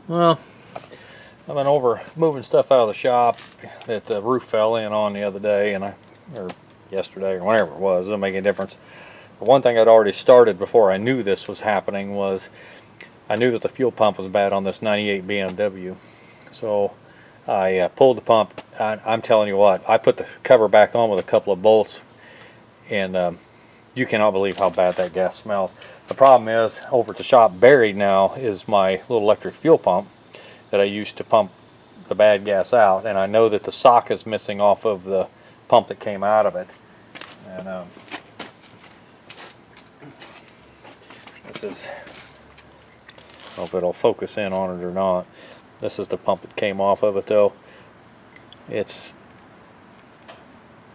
Well, I've been over moving stuff out of the shop that the roof fell in on the other day, or yesterday, or whenever it was. It doesn't make any difference. But one thing I'd already started before I knew this was happening was I knew that the fuel pump was bad on this 98 BMW. So I pulled the pump. I'm telling you what, I put the cover back on with a couple of bolts, and you cannot believe how bad that gas smells. The problem is, over at the shop, buried now, is my little electric fuel pump that I used to pump the bad gas out, and I know that the sock is missing off of the pump that came out of it. And this is, I don't know if it'll focus in on it or not. This is the pump that came off of it, though. It's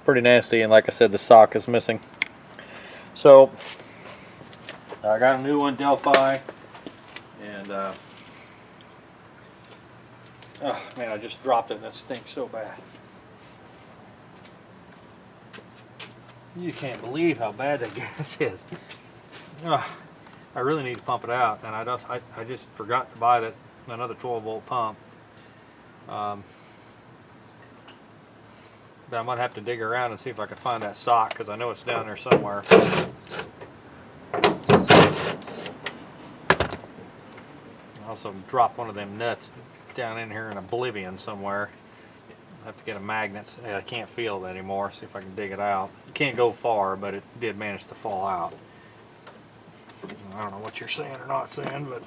pretty nasty, and like I said, the sock is missing. So I got a new one, Delphi, and oh man, I just dropped it and it stinks so bad. You can't believe how bad that gas is. I really need to pump it out, and I just forgot to buy that another 12-volt pump. But I might have to dig around and see if I can find that sock, because I know it's down there somewhere. I also dropped one of them nuts down in here in oblivion somewhere. I have to get a magnet. I can't feel it anymore. See if I can dig it out. You can't go far, but it did manage to fall out. I don't know what you're saying or not saying, but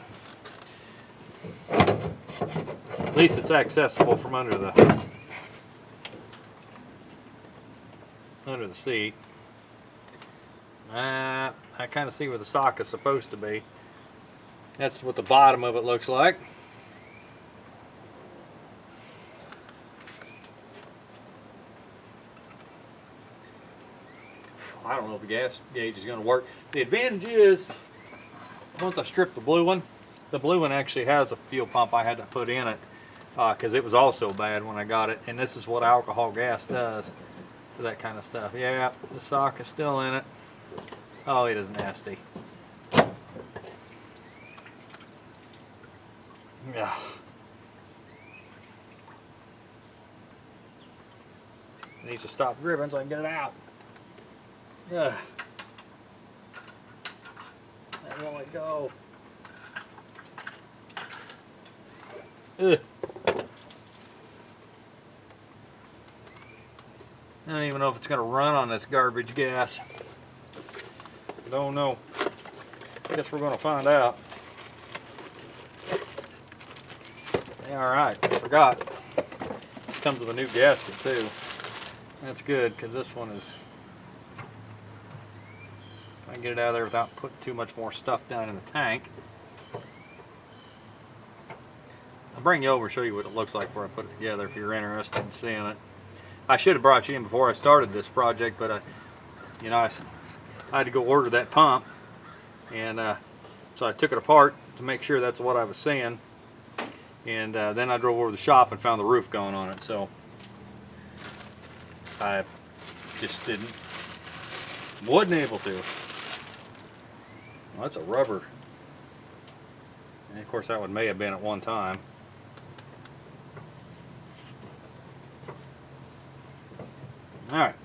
at least it's accessible from under the seat. I kind of see where the sock is supposed to be. That's what the bottom of it looks like. I don't know if the gas gauge is going to work. The advantage is, once I strip the blue one actually has a fuel pump I had to put in it because it was also bad when I got it. And this is what alcohol gas does for that kind of stuff. Yeah, the sock is still in it. Oh, it is nasty. Yeah. I need to stop gripping so I can get it out. Ugh. That won't let go. Ugh. I don't even know if it's going to run on this garbage gas. Don't know. I guess we're going to find out. Yeah, alright, forgot. It comes with a new gasket too. That's good, because this one is... I can get it out of there without putting too much more stuff down in the tank. I'll bring you over and show you what it looks like before I put it together if you're interested in seeing it. I should have brought you in before I started this project, but I had to go order that pump, and so I took it apart to make sure that's what I was seeing, and then I drove over to the shop and found the roof going on it, so I just wasn't able to. Well, that's a rubber, and of course that one may have been at one time. Alright.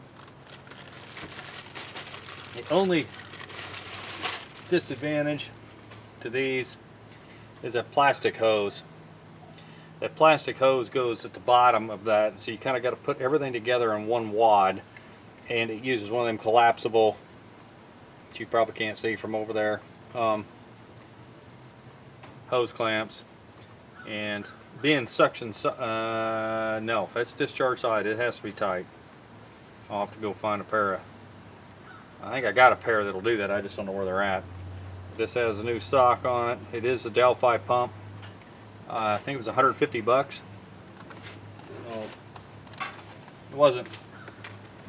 The only disadvantage to these is a plastic hose. That plastic hose goes at the bottom of that, so you kind of got to put everything together in one wad, and it uses one of them collapsible, that you probably can't see from over there, hose clamps. And being suction, no, if it's discharge side, it has to be tight. I'll have to go find a pair of, I think I got a pair that'll do that, I just don't know where they're at. This has a new sock on it. It is a Delphi pump. I think it was 150 bucks. So it wasn't,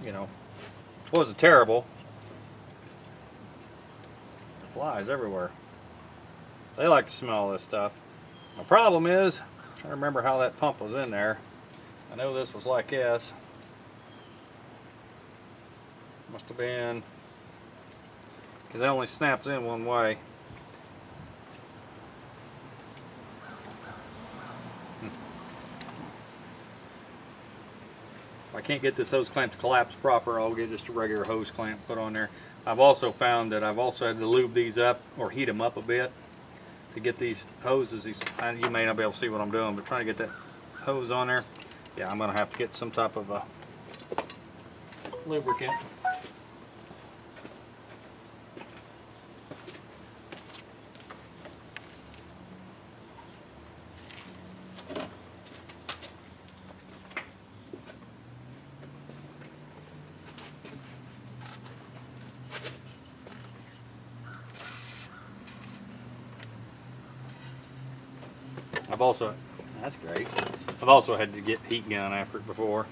it wasn't terrible. Flies everywhere. They like to smell this stuff. The problem is, I'm trying to remember how that pump was in there. I know this was like this. Must have been, because it only snaps in one way. If I can't get this hose clamp to collapse proper, I'll get just a regular hose clamp put on there. I've also found that I've also had to lube these up or heat them up a bit to get these hoses. You may not be able to see what I'm doing, but trying to get that hose on there, yeah, I'm going to have to get some type of a lubricant. That's great. I've also had to get heat gun after it before.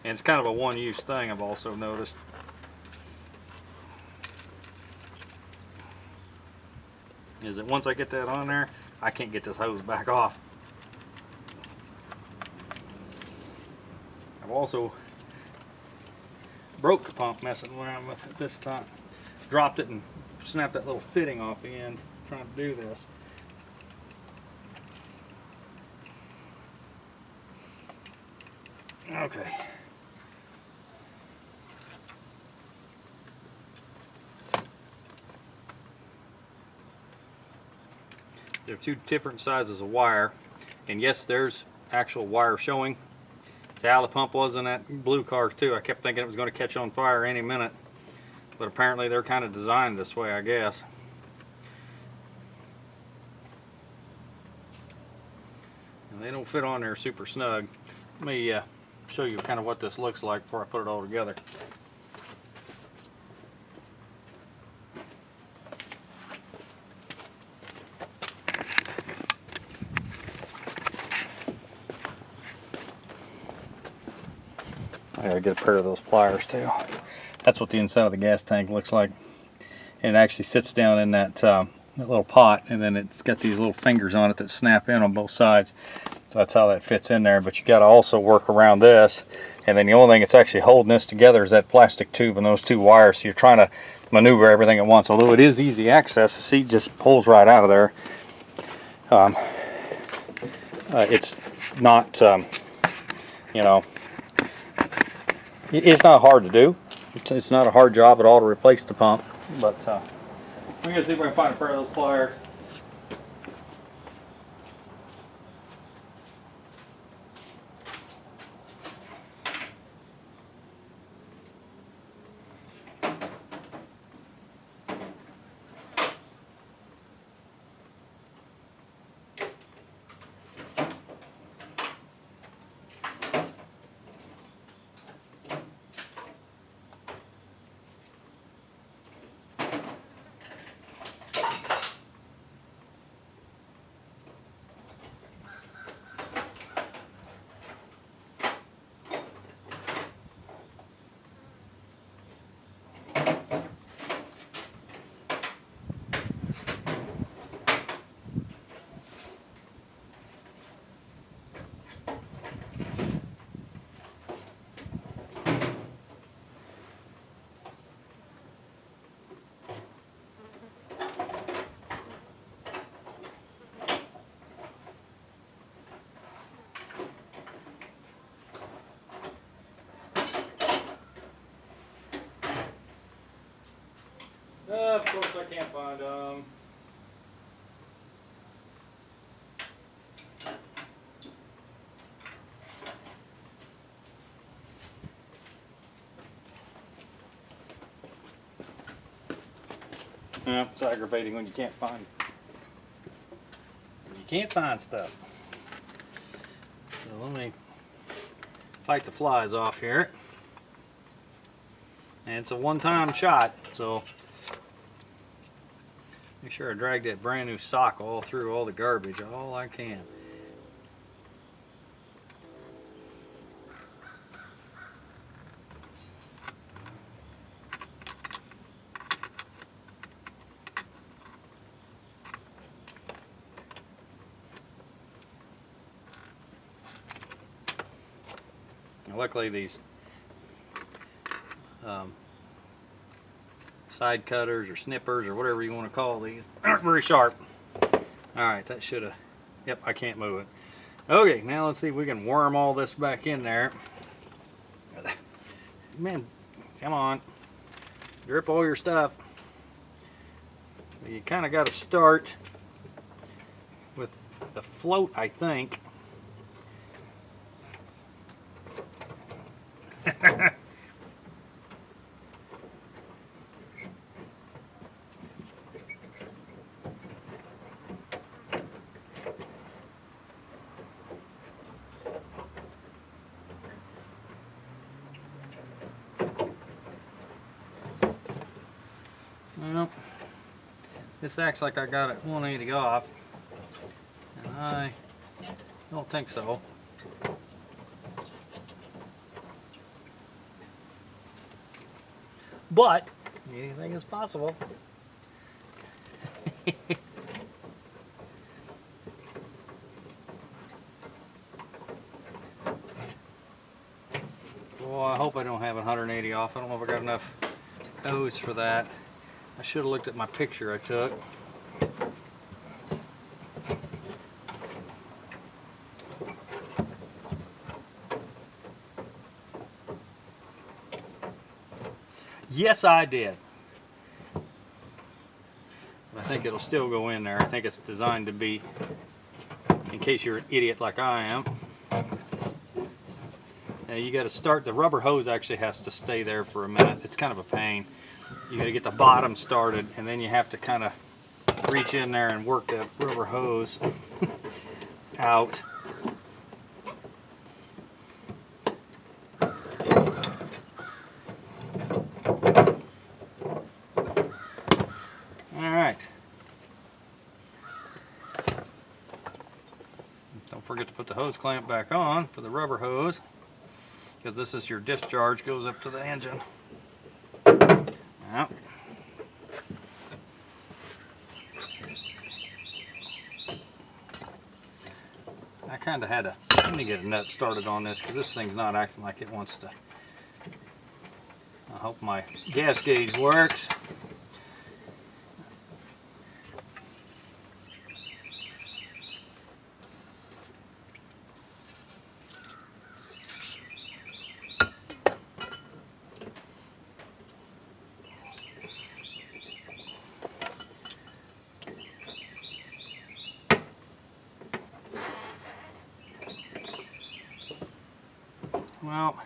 And it's kind of a one-use thing, I've also noticed. Is that once I get that on there, I can't get this hose back off. I've also broke the pump messing around with it this time. Dropped it and snapped that little fitting off the end trying to do this. Okay. There are two different sizes of wire, and yes, there's actual wire showing. It's how the pump was in that blue car too. I kept thinking it was going to catch on fire any minute, but apparently they're kind of designed this way, I guess. And they don't fit on there super snug. Let me show you kind of what this looks like before I put it all together. I gotta get a pair of those pliers too. That's what the inside of the gas tank looks like. And it actually sits down in that little pot, and then it's got these little fingers on it that snap in on both sides. So that's how that fits in there. But you gotta also work around this. And then the only thing that's actually holding this together is that plastic tube and those two wires. So you're trying to maneuver everything at once. Although it is easy access, the seat just pulls right out of there. It's not, you know, it's not hard to do. It's not a hard job at all to replace the pump, but we're gonna see if we can find a pair of those pliers. Of course I can't find them. Yeah, it's aggravating when you can't find stuff. So let me fight the flies off here. And it's a one-time shot, so make sure I drag that brand new sock all through all the garbage, all I can. Luckily these side cutters or snippers or whatever you want to call these aren't very sharp. Alright, that should have, yep, I can't move it. Okay, now let's see if we can worm all this back in there. Man, come on. Drip all your stuff. You kind of got to start with the float, I think. Well, this acts like I got it 180 off, and I don't think so. But anything is possible. Well, I hope I don't have 180 off. I don't know if I got enough hose for that. I should have looked at my picture I took. Yes, I did. I think it'll still go in there. I think it's designed to be, in case you're an idiot like I am. Now you got to start, the rubber hose actually has to stay there for a minute. It's kind of a pain. You got to get the bottom started, and then you have to kind of reach in there and work that rubber hose out. Alright. Don't forget to put the hose clamp back on for the rubber hose, because this is your discharge, goes up to the engine. Yep. I kind of had to, let me get a nut started on this because this thing's not acting like it wants to. I hope my gas gauge works. Well,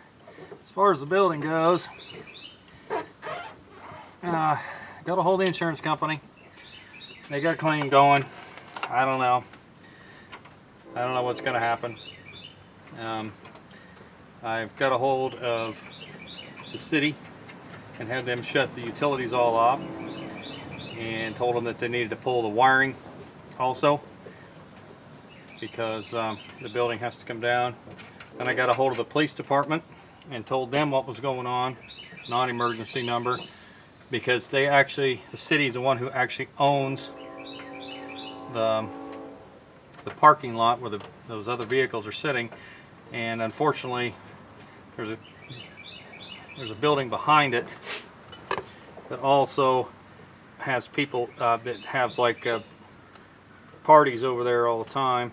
as far as the building goes, got a hold of the insurance company. They got a claim going. I don't know. I don't know what's going to happen. I've got a hold of the city and had them shut the utilities all off, and told them that they needed to pull the wiring also, because the building has to come down. And I got a hold of the police department and told them what was going on, non-emergency number, because they actually, the city's the one who actually owns the parking lot where those other vehicles are sitting, and unfortunately there's a building behind it that also has people that have like parties over there all the time.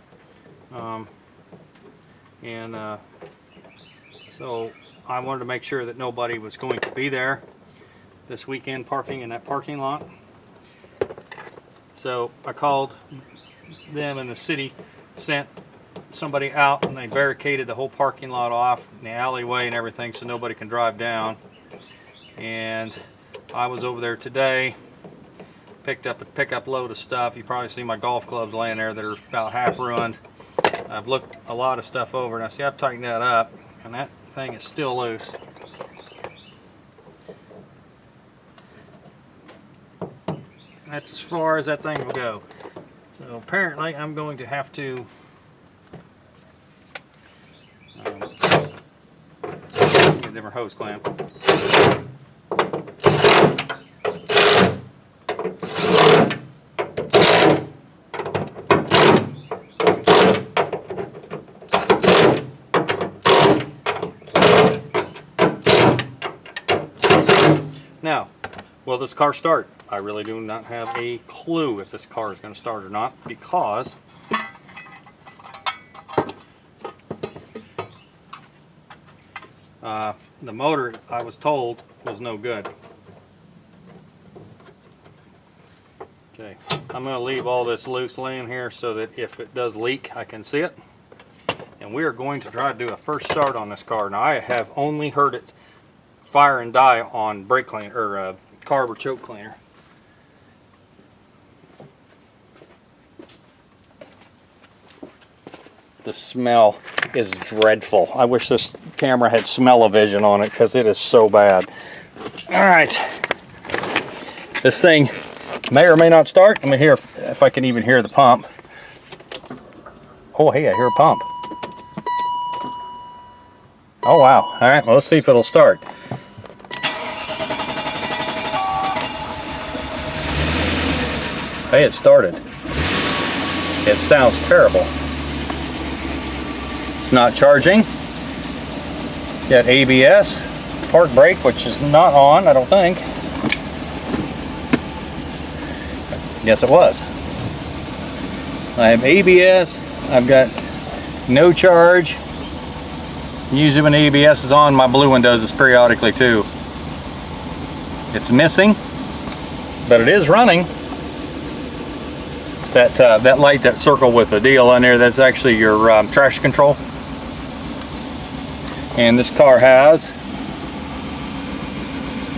So I wanted to make sure that nobody was going to be there this weekend parking in that parking lot. So I called them, and the city sent somebody out, and they barricaded the whole parking lot off, in the alleyway and everything, so nobody can drive down. And I was over there today, picked up a pickup load of stuff. You probably see my golf clubs laying there that are about half ruined. I've looked a lot of stuff over, and I see I've tightened that up, and that thing is still loose. That's as far as that thing will go. So apparently I'm going to have to get a different hose clamp. Now, Will this car start? I really do not have a clue if this car is going to start or not, because the motor, I was told, was no good. Okay, I'm going to leave all this loose laying here so that if it does leak, I can see it. And we are going to try to do a first start on this car. Now, I have only heard it fire and die on brake cleaner or carb or choke cleaner. The smell is dreadful. I wish this camera had smell-o-vision on it because it is so bad. All right, this thing may or may not start. Let me hear if I can even hear the pump. Oh, hey, I hear a pump. Oh, wow. All right, well, let's see if it'll start. Hey, it started. It sounds terrible. It's not charging. Got ABS, park brake, which is not on, I don't think. Yes, it was. I have ABS. I've got no charge. Usually when ABS is on, my blue one does this periodically too. It's missing, but it is running. That light, that circle with the deal on there, that's actually your traction control. And this car has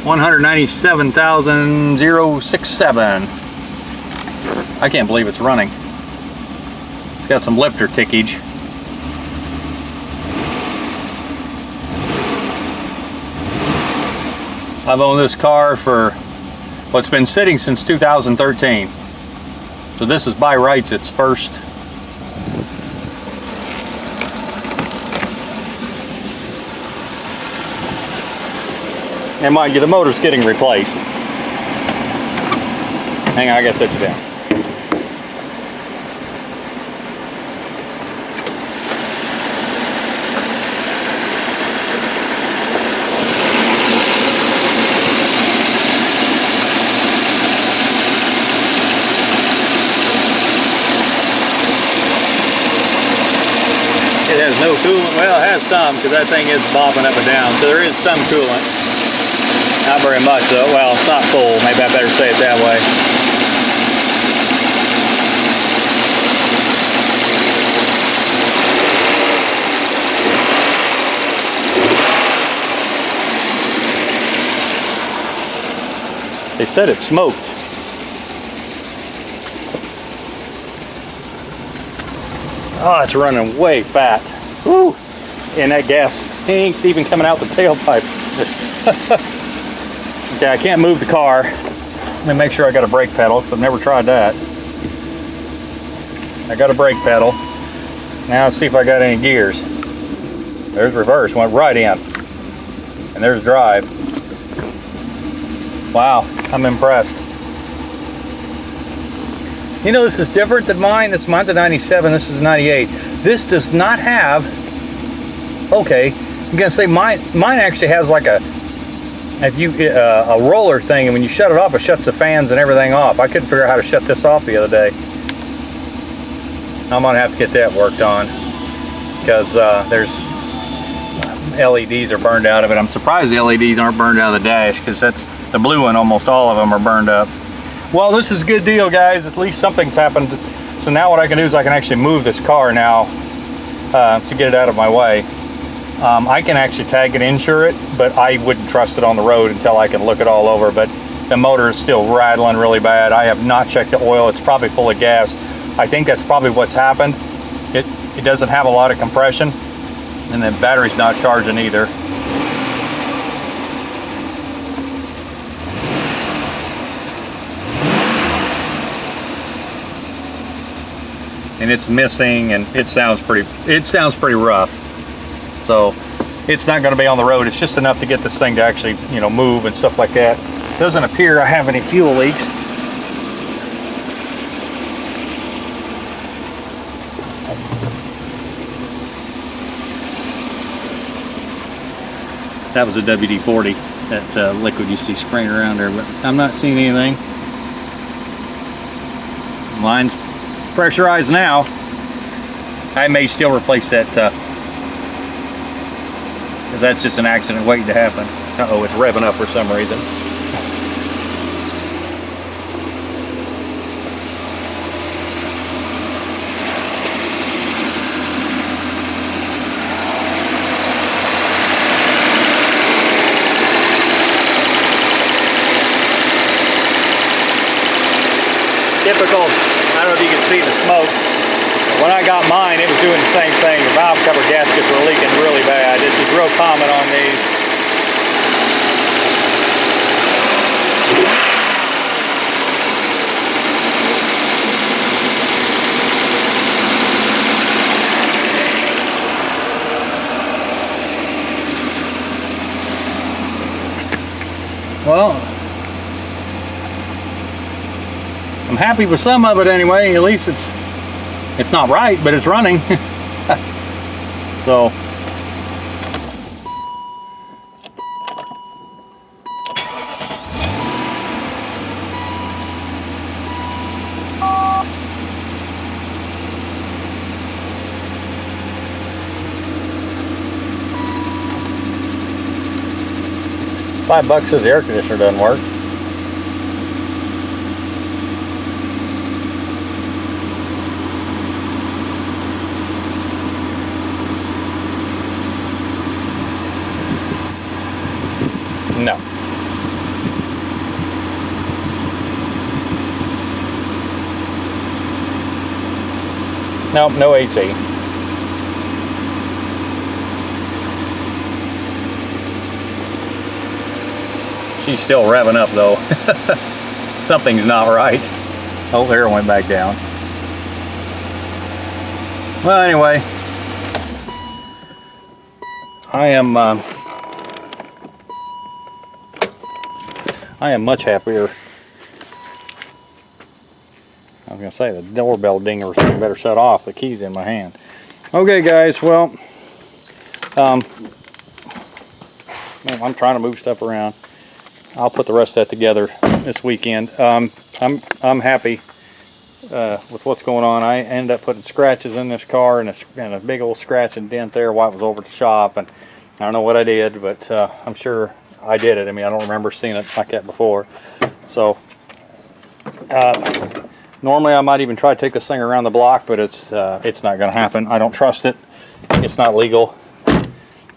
197,067. I can't believe it's running. It's got some lifter tickage. I've owned this car for, well, it's been sitting since 2013. So this is by rights its first. And mind you, the motor's getting replaced. Hang on, I gotta set you down. It has no coolant. Well, it has some, because that thing is bobbing up and down. So there is some coolant. Not very much though. Well, it's not full. Maybe I better say it that way. They said it smoked. Oh, it's running way fat. Woo! And that gas stinks even coming out the tailpipe. Okay, I can't move the car. Let me make sure I got a brake pedal because I've never tried that. I got a brake pedal. Now let's see if I got any gears. There's reverse, went right in. And there's drive. Wow, I'm impressed. You know, this is different than mine. Mine's a 97, this is a 98. This does not have, okay, I'm gonna say mine actually has like a roller thing, and when you shut it off, it shuts the fans and everything off. I couldn't figure out how to shut this off the other day. I'm gonna have to get that worked on, because there's LEDs are burned out of it. I'm surprised the LEDs aren't burned out of the dash, because that's the blue one, almost all of them are burned up. Well, this is a good deal, guys. At least something's happened. So now what I can do is I can actually move this car now to get it out of my way. I can actually tag and insure it, but I wouldn't trust it on the road until I can look it all over. But the motor is still rattling really bad. I have not checked the oil. It's probably full of gas. I think that's probably what's happened. It doesn't have a lot of compression, and the battery's not charging either. And it's missing, and it sounds pretty rough. So it's not going to be on the road. It's just enough to get this thing to actually, you know, move and stuff like that. Doesn't appear I have any fuel leaks. That was a WD-40. that liquid you see spraying around there, but I'm not seeing anything. Line's pressurized now. I may still replace that because that's just an accident waiting to happen. Uh-oh, it's revving up for some reason. Typical, I don't know if you can see the smoke. When I got mine, it was doing the same thing. The valve cover gaskets were leaking really bad. This is real common on these. Well, I'm happy with some of it anyway. At least it's not right, but it's running. So $5 says the air conditioner doesn't work. No. Nope, no AC. She's still revving up though. Something's not right. Oh, there it went back down. Well, anyway, I am much happier. I was gonna say the doorbell dinger or something better shut off. The key's in my hand. Okay, guys. Well, I'm trying to move stuff around. I'll put the rest of that together this weekend. I'm happy with what's going on. I ended up putting scratches in this car and a big old scratch and dent there while it was over at the shop. And I don't know what I did, but I'm sure I did it. I mean, I don't remember seeing it like that before. So normally I might even try to take this thing around the block, but it's not going to happen. I don't trust it. It's not legal.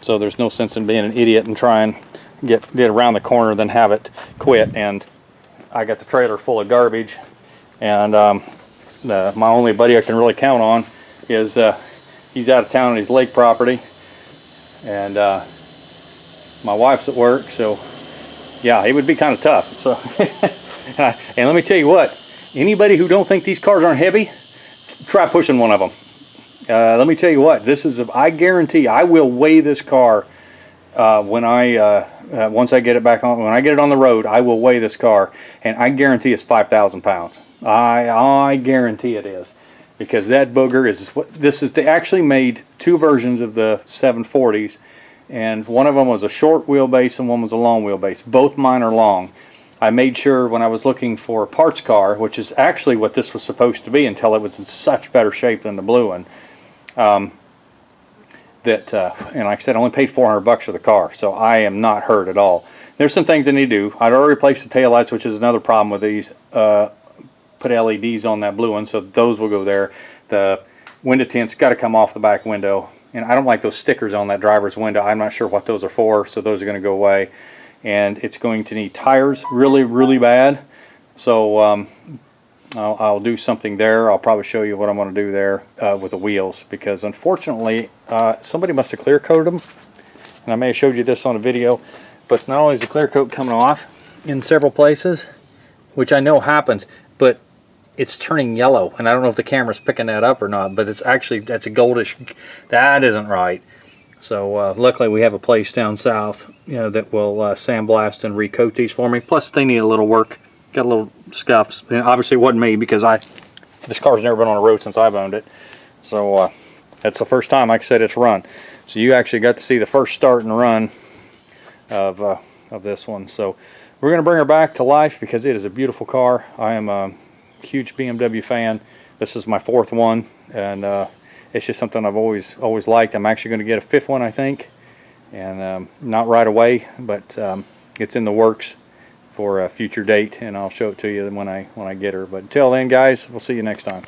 So there's no sense in being an idiot and trying get around the corner then have it quit. And I got the trailer full of garbage, and my only buddy I can really count on is he's out of town on his lake property, and my wife's at work, so yeah, it would be kind of tough. So and let me tell you what, anybody who don't think these cars aren't heavy, try pushing one of them. Let me tell you what, I guarantee I will weigh this car when once I get it back on, when I get it on the road, I will weigh this car, and I guarantee it's 5,000 pounds. I guarantee it is, because that booger is they actually made two versions of the 740s, and one of them was a short wheelbase and one was a long wheelbase. Both mine are long. I made sure when I was looking for a parts car, which is actually what this was supposed to be until it was in such better shape than the blue one, and like I said, I only paid $400 for the car, so I am not hurt at all. There's some things I need to do. I'd already replaced the taillights, which is another problem with these. Put LEDs on that blue one, so those will go there. The window tints got to come off the back window, and I don't like those stickers on that driver's window. I'm not sure what those are for, so those are going to go away. And it's going to need tires really, really bad. So I'll do something there. I'll probably show you what I'm going to do there with the wheels, because unfortunately somebody must have clear coated them, and I may have showed you this on a video, but not only is the clear coat coming off in several places, which I know happens, but it's turning yellow, and I don't know if the camera's picking that up or not, but it's actually, that's a goldish, that isn't right. So luckily we have a place down south, that will sandblast and recoat these for me. Plus they need a little work, got a little scuffs, and obviously it wasn't me, because this car's never been on a road since I've owned it. So that's the first time, like I said, it's run. So you actually got to see the first start and run of of this one. So we're going to bring her back to life because it is a beautiful car. I am a huge BMW fan. This is my 4th one, and it's just something I've always liked. I'm actually going to get a 5th one, I think, and not right away, but it's in the works for a future date, and I'll show it to you when I get her. But until then, guys, we'll see you next time.